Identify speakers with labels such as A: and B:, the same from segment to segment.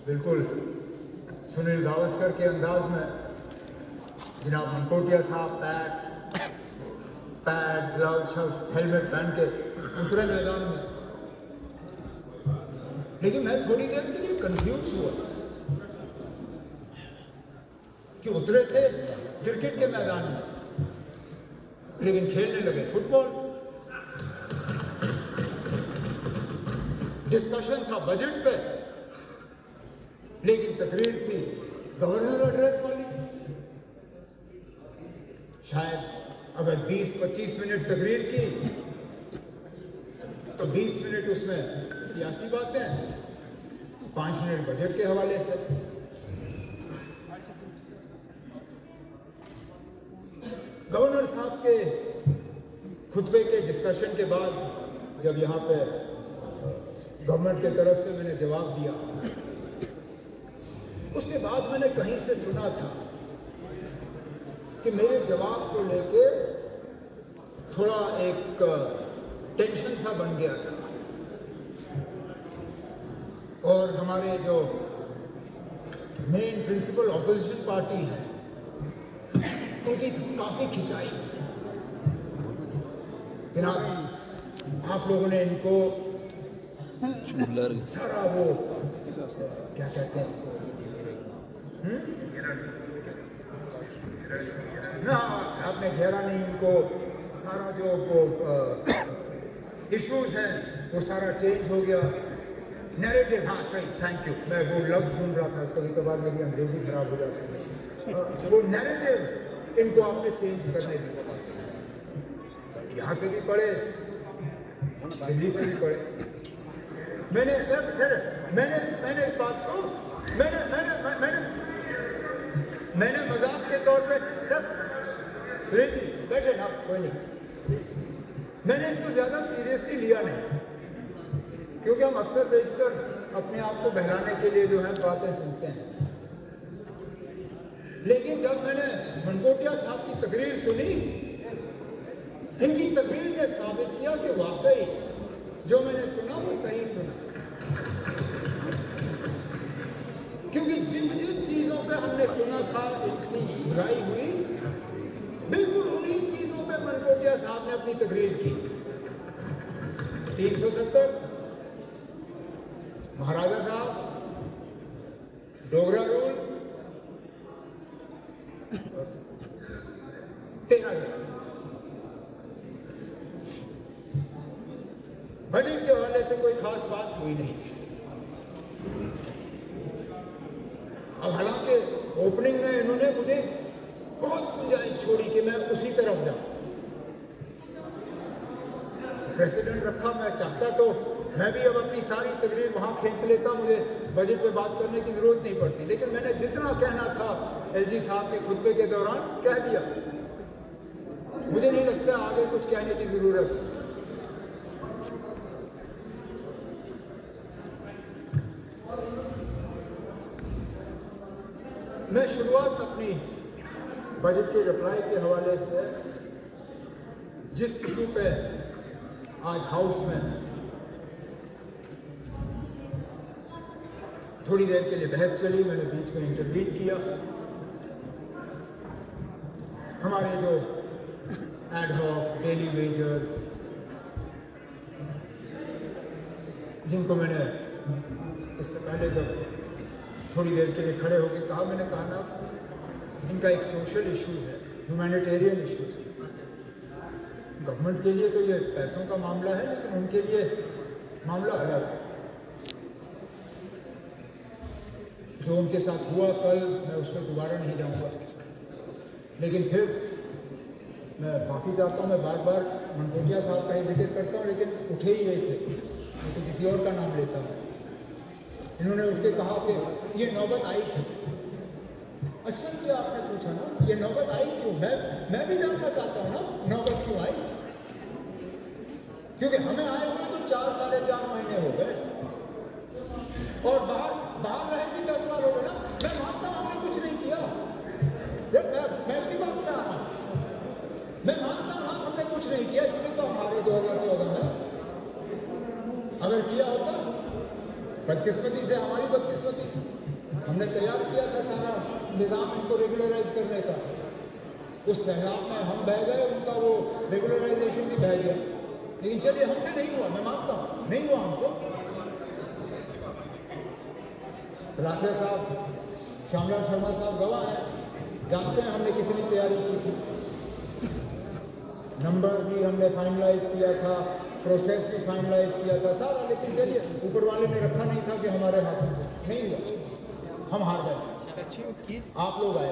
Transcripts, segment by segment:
A: बिल्कुल सुनील गावस्कर के अंदाज में जनाब मनकोटिया साहब पैड ग्लव्स शल्स हेलमेट पहन के उतरे मैदान में। लेकिन मैं थोड़ी देर के लिए कंफ्यूज हुआ कि उतरे थे क्रिकेट के मैदान में लेकिन खेलने लगे फुटबॉल। डिस्कशन था बजट पे लेकिन तकरीर थी गवर्नर एड्रेस वाली। शायद अगर 20-25 मिनट तकरीर की तो 20 मिनट उसमें सियासी बातें, 5 मिनट बजट के हवाले से। गवर्नर साहब के खुतबे के डिस्कशन के बाद जब यहाँ पे गवर्नमेंट के तरफ से मैंने जवाब दिया, उसके बाद मैंने कहीं से सुना था कि मेरे जवाब को लेके थोड़ा एक टेंशन सा बन गया था और हमारे जो मेन प्रिंसिपल ऑपोजिशन पार्टी है उनकी काफी खिंचाई। जनाब आप लोगों ने इनको सारा वो क्या कहते हैं इसको ना, आपने घेरा नहीं, इनको सारा जो वो इश्यूज हैं वो सारा चेंज हो गया। नैरेटिव, हाँ सही, थैंक यू, मैं वो लफ्ज़ ढूंढ रहा था, कभी कभार मेरी अंग्रेजी खराब हो जाती है। वो नैरेटिव इनको आपने चेंज करने दिया। यहाँ से भी पढ़े, दिल्ली से भी पढ़े। मैंने इस बात को मैंने मजाक के तौर पे सुरेश जी बैठे ना, कोई नहीं, मैंने इसको ज्यादा सीरियसली लिया नहीं क्योंकि हम अक्सर बेशतर अपने आप को बहलाने के लिए जो है बातें सुनते हैं। लेकिन जब मैंने मनकोटिया साहब की तकरीर सुनी, इनकी तकरीर ने साबित किया कि वाकई जो मैंने सुना वो सही सुना। क्योंकि जिन जिन चीजों पे हमने सुना था इतनी बुराई हुई, बिल्कुल उन्हीं चीजों पे मनकोटिया साहब ने अपनी तकरीर की। 370, महाराजा साहब, डोगरा रूल, 13 बजट के हवाले से कोई खास बात हुई नहीं। अब हालांकि ओपनिंग में इन्होंने मुझे बहुत गुंजाइश छोड़ी कि मैं उसी तरफ जाऊं। प्रेसिडेंट रखा, मैं चाहता तो मैं भी अब अपनी सारी तकरीर वहां खींच लेता, मुझे बजट पे बात करने की जरूरत नहीं पड़ती। लेकिन मैंने जितना कहना था एलजी साहब के खुतबे के दौरान कह दिया। मुझे नहीं लगता आगे कुछ कहने की जरूरत है। मैं शुरुआत अपनी बजट के रिप्लाई के हवाले से जिस इशू पे आज हाउस में थोड़ी देर के लिए बहस चली, मैंने बीच में इंटरवीन किया। हमारे जो एडहॉक डेली वेजर्स, जिनको मैंने इससे पहले जब थोड़ी देर के लिए खड़े होकर कहा, मैंने कहा ना इनका एक सोशल इशू है, ह्यूमैनिटेरियन इशू है। गवर्नमेंट के लिए तो ये पैसों का मामला है लेकिन उनके लिए मामला अलग है। जो उनके साथ हुआ कल, मैं उस पर दोबारा नहीं जाऊंगा। लेकिन फिर मैं माफ़ी चाहता हूँ, मैं बार बार मनकोटिया साहब का ही जिक्र करता हूँ लेकिन उठे ही नहीं थे, मैं तो किसी और का नाम लेता हूँ। इन्होंने उठ के कहा कि ये नौबत आई थी। अच्छा किया आपने पूछा ना, ये नौबत आई क्यों? मैं भी जानना चाहता हूँ ना नौबत क्यों आई। क्योंकि हमें आए हुए तो 4-4.5 महीने हो गए और बाहर रहे भी 10 साल हो गए ना। मैं मानता हूँ हमने कुछ नहीं किया, मैं उसी बात पे आ रहा हूँ। मैं मानता हूँ हमने कुछ नहीं किया, इसलिए तो हमारे 2014 में अगर किया होता बदकिस्मती से हमारी बदकिस्मती, हमने तैयार किया था सारा निज़ाम इनको रेगुलराइज करने का, उस सैलाब में हम बह गए, उनका वो रेगुलराइजेशन भी बह गया। लेकिन चलिए हमसे नहीं हुआ, मैं मानता हूँ नहीं हुआ हमसे। सलाहिया साहब, श्यामलाल शर्मा साहब गवाह हैं, जानते हैं हमने कितनी तैयारी की थी, नंबर भी हमने फाइनलाइज किया था, प्रोसेस भी फाइनलाइज किया था सारा, लेकिन चलिए ऊपर वाले ने रखा नहीं था कि हमारे हाथों में नहीं हुआ, हम हार गए, आप लोग आए।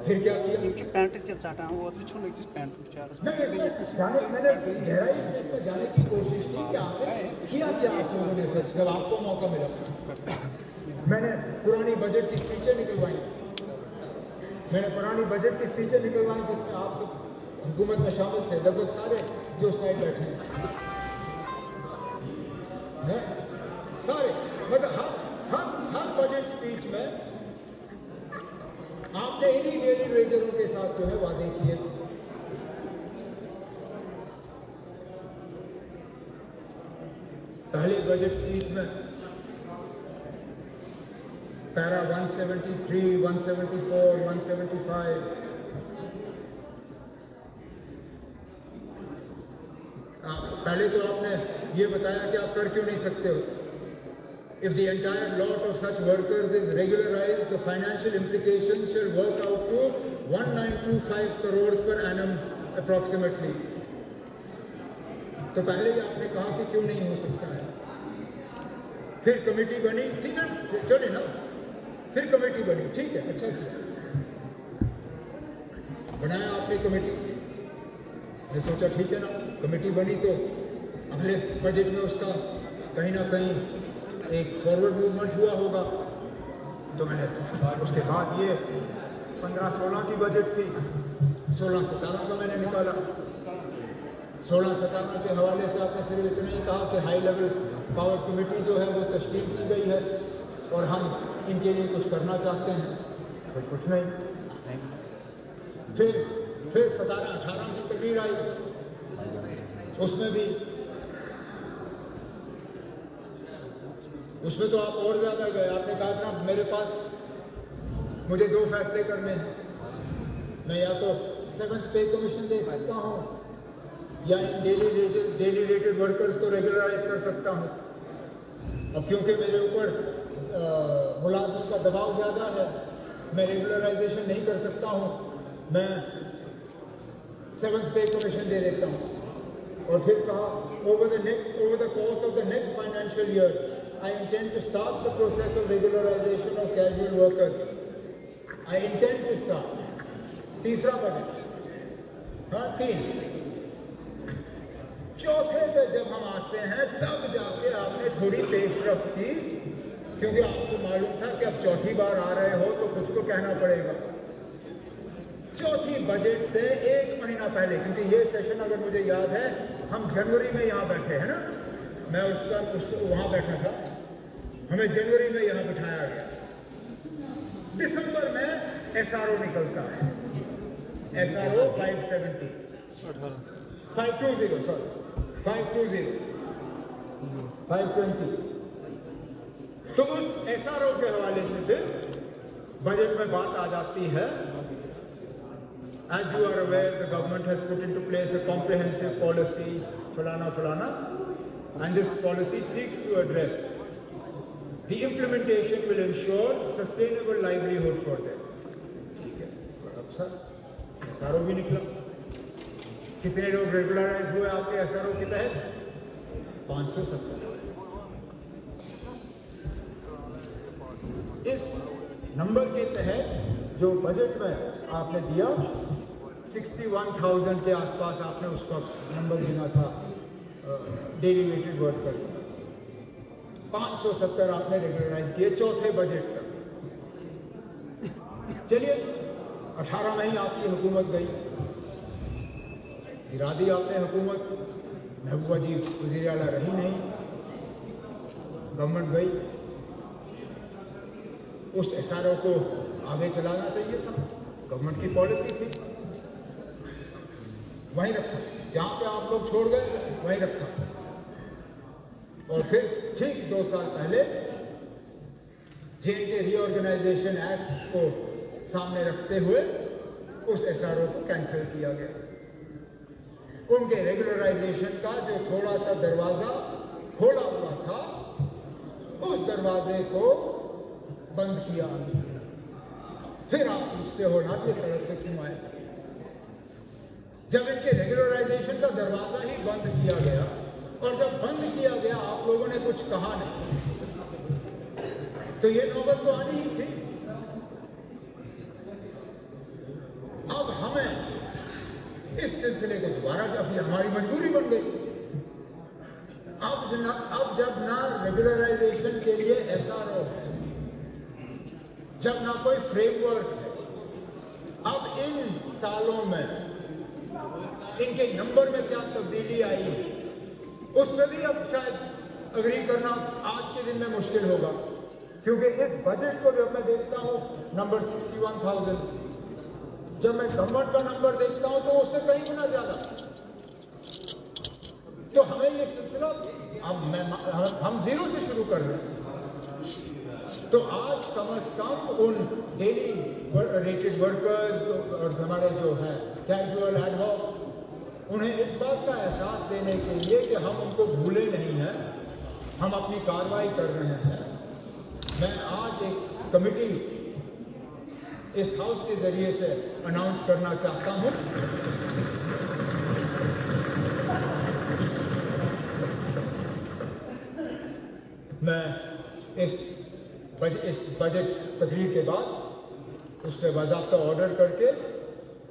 A: फिर क्या किया? मैंने गहराई से इसमें जाने की कोशिश की कि आखिर किया क्या आप लोगों ने, जब आपको मौका मिला। मैंने पुरानी बजट की स्पीचें निकलवाई, जिसमें आप सब हुकूमत में शामिल थे, लगभग सारे जो साइड बैठे हैं सारे, मतलब हर बजट स्पीच में आपने इन्हीं डेली वेजरों के साथ जो है वादे किए। पहले बजट स्पीच में पैरा 173, 174, 175 पहले तो आपने ये बताया कि आप कर क्यों नहीं सकते हो। If the entire lot of such workers is regularized, the financial implications shall work out to 1925 crores per annum approximately. तो पहले ही आपने कहा कि क्यों नहीं हो सकता है। फिर कमेटी बनी, ठीक है, चले ना, फिर कमेटी बनी, ठीक है, अच्छा किया, बनाया आपने कमेटी। मैं सोचा ठीक है ना, कमेटी बनी तो अगले बजट में उसका कहीं ना कहीं एक फॉरवर्ड मूवमेंट हुआ होगा। तो मैंने उसके बाद ये 15-16 की बजट थी, 16-17 का मैंने निकाला। 16-17 के हवाले से आपने सिर्फ इतना ही कहा कि हाई लेवल पावर कमेटी जो है वो तश्कील की गई है और हम इनके लिए कुछ करना चाहते हैं, कोई कुछ नहीं। फिर 17-18 की तकरीर आई, उसमें तो आप और ज़्यादा गए। आपने कहा था मेरे पास मुझे 2 फैसले करने हैं, मैं या तो 7th पे कमीशन दे सकता हूँ या इन डेली रेटेड वर्कर्स को रेगुलराइज कर सकता हूँ। अब क्योंकि मेरे ऊपर मुलाजमत का दबाव ज़्यादा है, मैं रेगुलराइजेशन नहीं कर सकता हूँ, मैं 7th पे कमीशन दे देता हूँ। और फिर कहा over the course of the next financial year I intend to start the process of regularization of casual workers. I intend to start. तीसरा बजट, हाँ 3। चौथे पे जब हम आते हैं तब जाके आपने थोड़ी पेशरफ की, क्योंकि आपको मालूम था कि अब चौथी बार आ रहे हो तो कुछ तो कहना पड़ेगा। चौथी बजट से 1 महीना पहले, क्योंकि ये सेशन अगर मुझे याद है हम जनवरी में यहाँ बैठे हैं ना, मैं वहाँ बैठा था, हमें जनवरी में यहाँ बिठाया गया। दिसंबर में एसआरओ निकलता है, एसआरओ 520। तो उस एसआरओ के हवाले से फिर बजट में बात आ जाती है। As you are aware, the government has put into place a comprehensive policy, falana, and this policy seeks to address the implementation will ensure sustainable livelihood for them. ठीक है, अच्छा, एसआरओ भी निकला। कितने लोग रेगुलराइज हुए आपके एसआरओ के तहत? 570। इस नंबर के तहत जो बजट में आपने दिया 61,000 के आसपास आपने उस वक्त नंबर गिना था डेली वेटेड वर्कर्स, 570 आपने रेगुलराइज किए चौथे बजट तक। चलिए 18 में ही आपकी हुकूमत गई, गिरा दी आपने हुकूमत, महबूबा जी वज़ीर आला रही नहीं, गवर्नमेंट गई। उस एसआरओ को आगे चलाना चाहिए था, गवर्नमेंट की पॉलिसी थी, वहीं रखा, जहाँ पे आप लोग छोड़ गए वहीं रखा। और फिर ठीक 2 साल पहले JNK रीऑर्गेनाइजेशन एक्ट को सामने रखते हुए उस SRO को कैंसिल किया गया। उनके रेगुलराइजेशन का जो थोड़ा सा दरवाजा खोला हुआ था, उस दरवाजे को बंद किया। फिर आप पूछते हो ना कि सड़क पे क्यों आए? जब इनके रेगुलराइजेशन का दरवाजा ही बंद किया गया और जब बंद किया गया आप लोगों ने कुछ कहा नहीं, तो ये नौबत तो आनी ही थी। अब हमें इस सिलसिले को दोबारा, अभी हमारी मजबूरी बन गई। अब जब ना रेगुलराइजेशन के लिए SRO है, जब ना कोई फ्रेमवर्क है, अब इन सालों में इनके नंबर में क्या तब्दीली आई है, उसमें भी अब शायद अग्री करना आज के दिन में मुश्किल होगा, क्योंकि इस बजट को जब मैं देखता हूं नंबर 61,000, जब मैं गवर्नमेंट का नंबर देखता हूं तो उससे कहीं गुना ज्यादा। तो हमें ये सिलसिला अब हम जीरो से शुरू कर रहे हैं। तो आज कम से कम उन डेली रेटेड वर्कर्स और हमारे जो है कैजुअल एडहॉक, उन्हें इस बात का एहसास देने के लिए कि हम उनको भूले नहीं हैं, हम अपनी कार्रवाई कर रहे हैं। मैं आज एक कमिटी इस हाउस के जरिए से अनाउंस करना चाहता हूं। मैं इस बजट तकरीर के बाद उस पर बाज़ाब्ता ऑर्डर करके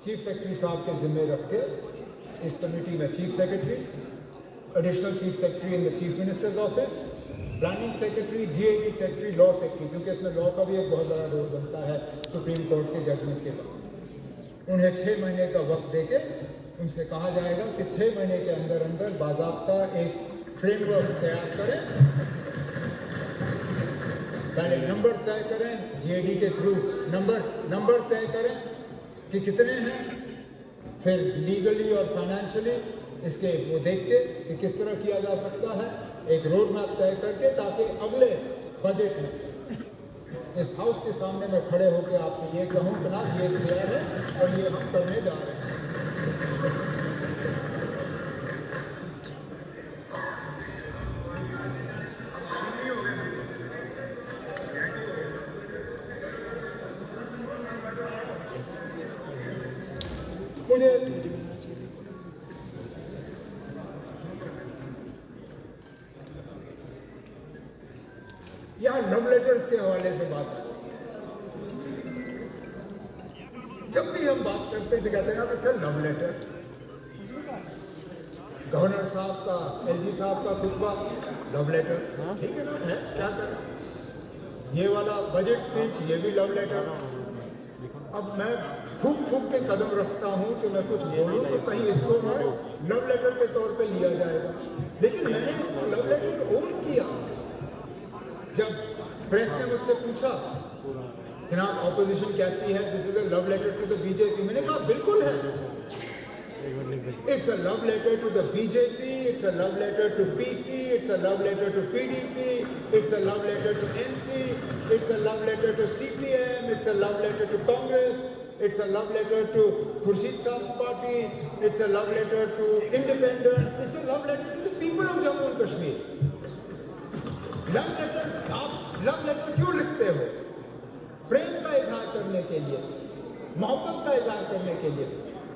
A: चीफ सेक्रेटरी साहब के जिम्मे रख के इस कमेटी में chief secretary, additional chief secretary in the chief minister's office, planning secretary, GAT secretary, law secretary, क्योंकि इसमें लॉ का भी एक बहुत बड़ा रोल बनता है सुप्रीम कोर्ट के जजमेंट के बाद। उन्हें 6 महीने का वक्त देके उनसे कहा जाएगा कि 6 महीने के अंदर अंदर बाज़ाब्ता एक फ्रेमवर्क तैयार करें, पहले नंबर तय करें, GAD के थ्रू नंबर तय करें कि कितने हैं, फिर लीगली और फाइनेंशियली इसके वो देखते कि किस तरह किया जा सकता है, एक रोड मैप तय करके, ताकि अगले बजट में इस हाउस के सामने मैं खड़े होकर आपसे ये कहूँ कि ना ये तैयार है और ये हम करने जा रहे हैं। मुझे यहां लव लेटर्स के हवाले से बात है। जब भी हम बात करते थे कहते हैं ना कि सर लव लेटर, गवर्नर साहब का, LG साहब का खुतबा लव लेटर, ठीक है ना, है क्या करना, ये वाला बजट स्पीच ये भी लव लेटर। अब मैं फूक के कदम रखता हूं कि मैं कुछ बोलूं तो कहीं इसको मैं लव लेटर के तौर पे लिया जाएगा, लेकिन मैंने इसको लव लेटर ओन किया। जब प्रेस ने मुझसे पूछा कि ना ऑपोजिशन कहती है this is a love letter to the BJP, मैंने कहा बिल्कुल है, it's a love letter to the BJP, it's a love letter to PC, it's a love letter to PDP, it's a love letter to NC, it's a love letter to CPM, it's a love letter to Congress, it's a love letter to Khurshid Saab's party, it's a love letter to independence, it's a love letter to the people of Jammu and Kashmir. Love letter, आप love letter क्यों लिखते हो? प्रेम का इजहार करने के लिए, मोहब्बत का इजहार करने के लिए।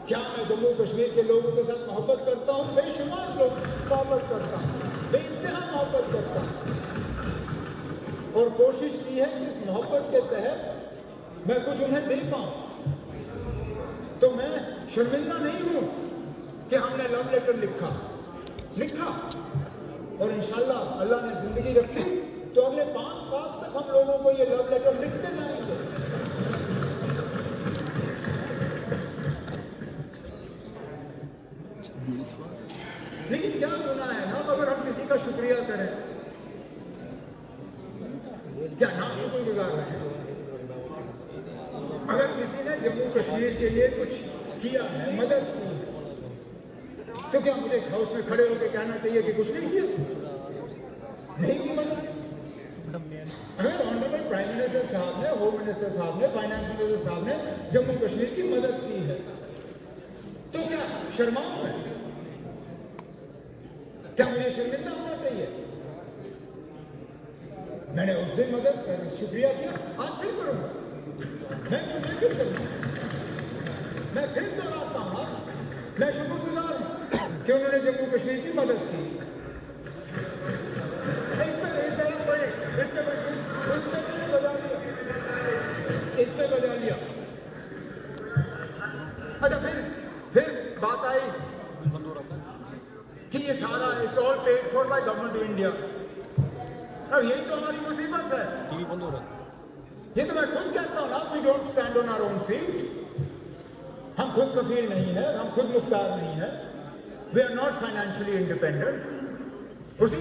A: क्या मैं जम्मू कश्मीर के लोगों के साथ मोहब्बत करता हूँ? बेशुमार लोग मोहब्बत करता हूँ, बेइंतहा मोहब्बत करता हूँ, और कोशिश की है कि इस मोहब्बत के तहत मैं कुछ उन्हें दे पाऊँ। तो मैं शर्मिंदा नहीं हूं कि हमने लव लेटर लिखा, और इंशाल्लाह अल्लाह ने जिंदगी रखी तो अगले 5 साल तक हम लोगों को ये लव लेटर लिखते जाएंगे। लेकिन क्या गुनाह है ना अगर हम किसी का शुक्रिया करें? क्या नाशुक्रगुजार हैं? अगर किसी ने जम्मू कश्मीर के लिए कुछ किया है, मदद की है, तो क्या मुझे हाउस में खड़े होकर कहना चाहिए कि कुछ नहीं किया? यूनियन। अगर ऑनरेबल प्राइम मिनिस्टर साहब ने, होम मिनिस्टर साहब ने, फाइनेंस मिनिस्टर साहब ने जम्मू कश्मीर की मदद की है, तो क्या शर्माऊं मैं? क्या मुझे शर्मिंदा होना चाहिए? मैंने उस दिन मदद कर, शुक्रिया किया, आज फिर करूंगा। मैं मुझे फिर करूंगा, मैं फिर दोहराता हूं, मैं शुक्रगुजार हूं कि उन्होंने जम्मू कश्मीर की मदद की। इस पे बजा लिया। अच्छा, फिर बात आई कि ये सारा it's all paid for by government of India. अब यही तो हमारी मुसीबत है। टीवी बंद हो रहा है। ये तो मैं खुद कहता हूं ना, we don't stand on our own feet. हम खुद कफील नहीं है, हम खुद मुख्तार नहीं है। We are not financially independent. उसी